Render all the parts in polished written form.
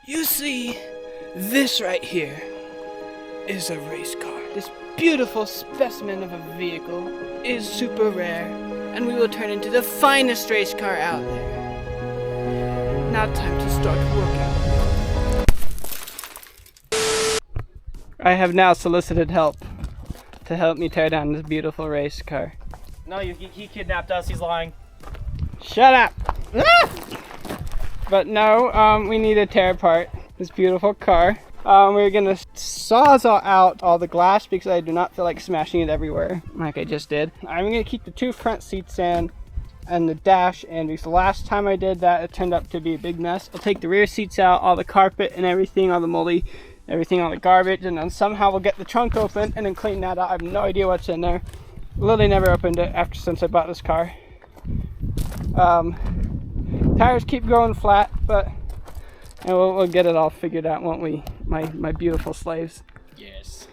You see, this right here is a race car. This beautiful specimen of a vehicle is super rare, and we will turn into the finest race car out there. Now time to start working. I have now solicited help to help me tear down this beautiful race car. No, he kidnapped us. He's lying. Shut up! But no, we need to tear apart this beautiful car. We're gonna sawzall out all the glass because I do not feel like smashing it everywhere like I just did. I'm gonna keep the two front seats in and the dash in because the last time I did that it turned up to be a big mess. I'll take the rear seats out, all the carpet and everything, all the moldy, everything, all the garbage, and then somehow we'll get the trunk open and then clean that out. I have no idea what's in there. Literally never opened it since I bought this car. Tires keep going flat, but we'll get it all figured out, won't we, my beautiful slaves? Yes.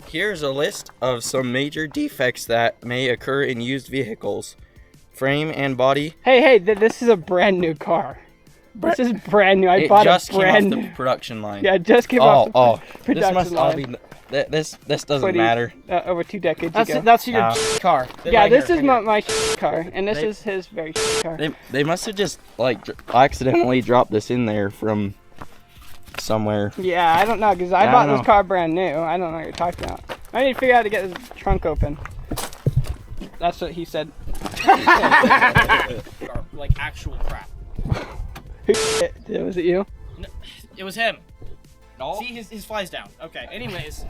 Here's a list of some major defects that may occur in used vehicles. Frame and body. Hey, this is a brand new car. This is brand new. I bought a brand new. Came off the production line. Yeah, it just came off the production this must all line. be. This doesn't matter. Over 2 decades ago. That's your car. Yeah, this is my car, and this is his very car. They must have just accidentally dropped this in there from somewhere. Yeah, I don't know, because I bought this car brand new. I don't know what you're talking about. I need to figure out how to get this trunk open. That's what he said. Like actual crap. Was it you? No, it was him. No. See, his flies down. Okay, anyways.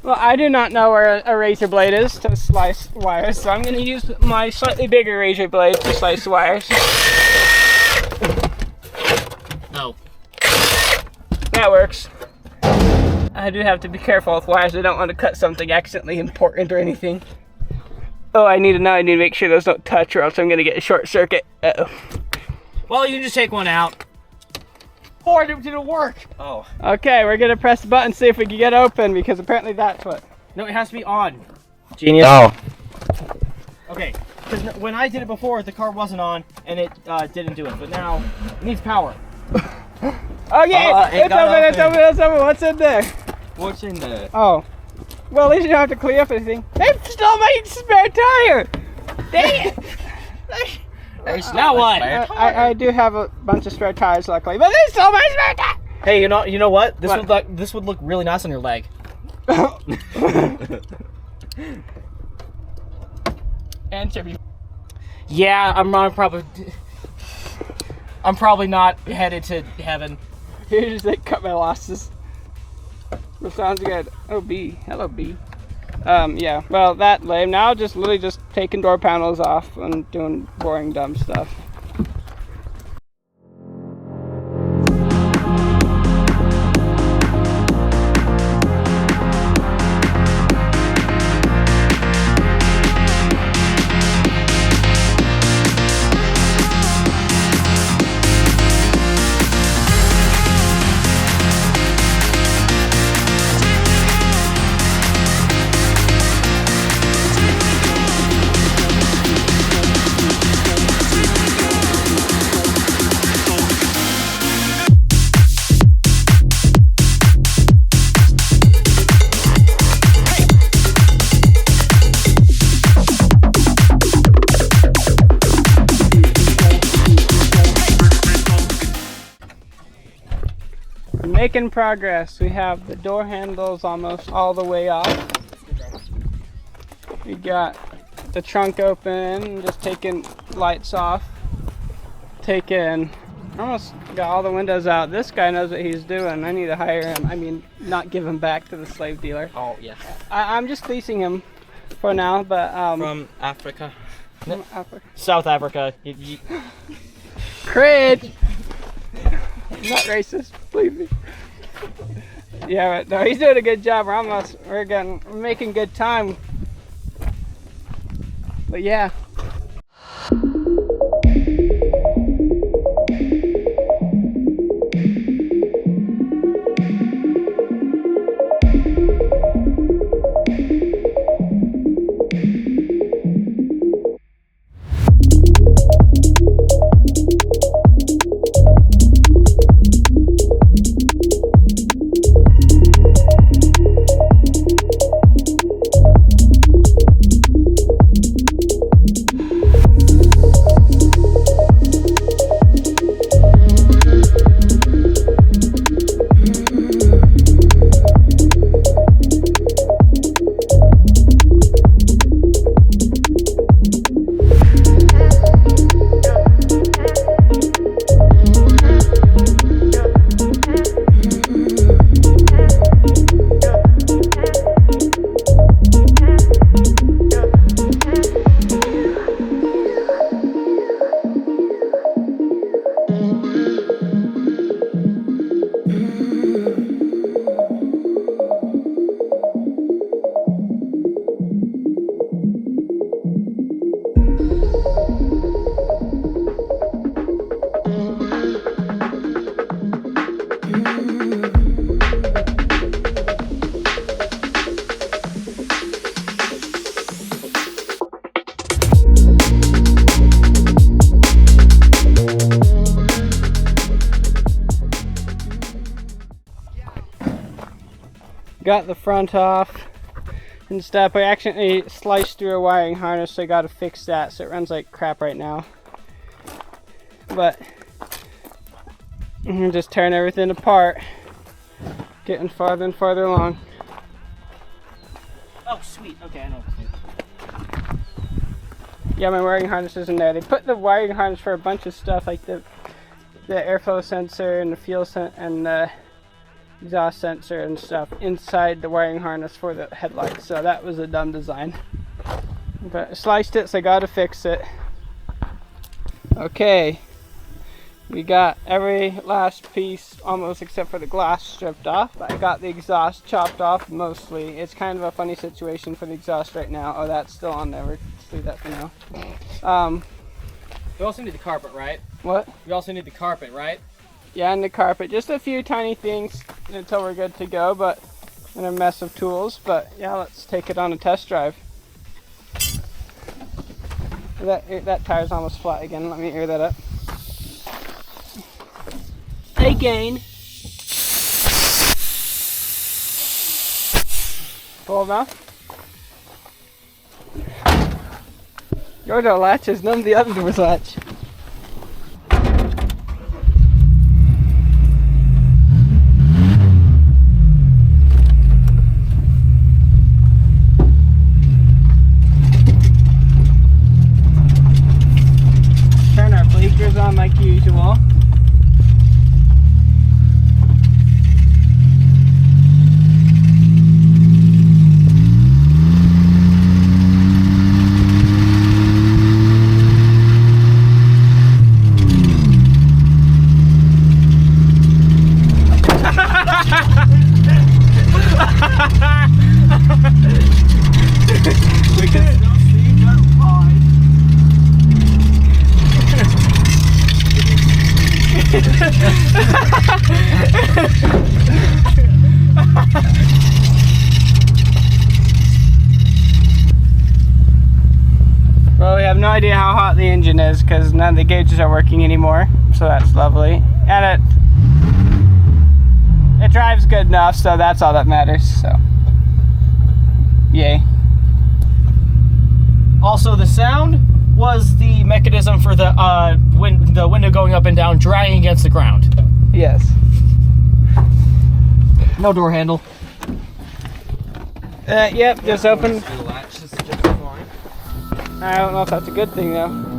Well, I do not know where a razor blade is to slice wires, so I'm going to use my slightly bigger razor blade to slice wires. No. That works. I do have to be careful with wires. I don't want to cut something accidentally important or anything. Oh, I need to make sure those don't touch or else I'm going to get a short circuit. Uh-oh. Well, you can just take one out. Oh, it didn't work. Oh. Okay, we're going to press the button and see if we can get open because apparently that's what. No, it has to be on. Genius. Oh. Okay, because when I did it before, the car wasn't on and it didn't do it, but now it needs power. Oh yeah, it's open. What's in there? What's in there? Oh. Well, at least you don't have to clean up anything. They stole my spare tire! Dang it! Now what? I do have a bunch of spare tires, luckily, but they stole my spare tire! Hey, you know what? This would look really nice on your leg. And Chibby. Yeah, I'm probably not headed to heaven. Here, just cut my losses. Well, sounds good. Oh, B. Hello, B. Yeah, well, that lame. Now literally just taking door panels off and doing boring, dumb stuff. Making progress. We have the door handles almost all the way off. We got the trunk open, just taking lights off. Almost got all the windows out. This guy knows what he's doing. I need to hire him. I mean, not give him back to the slave dealer. Oh, yeah. I'm just leasing him for now, but From Africa. from Africa. South Africa. Cringe! I'm not racist, believe me. Yeah, but no, he's doing a good job. We're making good time. But yeah. got the front off and stuff. I accidentally sliced through a wiring harness, so I got to fix that. So it runs like crap right now. But just tearing everything apart, getting farther and farther along. Oh, sweet. Okay, I know what to do. Yeah, my wiring harness is in there. They put the wiring harness for a bunch of stuff, like the airflow sensor and the fuel and the exhaust sensor and stuff inside the wiring harness for the headlights. So that was a dumb design. But I sliced it, so I got to fix it. Okay. We got every last piece, almost except for the glass, stripped off. But I got the exhaust chopped off mostly. It's kind of a funny situation for the exhaust right now. Oh, that's still on there. Let's leave that for now. We also need the carpet, right? What? We also need the carpet, right? Yeah, and the carpet. Just a few tiny things until we're good to go, but and a mess of tools. But yeah, let's take it on a test drive. That tire's almost flat again. Let me air that up. Again. Full enough. Your door latches, none of the other doors latch. Turn our blinkers on like usual. We can still see that line. Well, we have no idea how hot the engine is because none of the gauges are working anymore, so that's lovely. And it drives good enough, so that's all that matters. So, yay. Also, the sound was the mechanism for the window going up and down, drying against the ground. Yes. No door handle. Yep, just open. The latch is just fine. I don't know if that's a good thing though.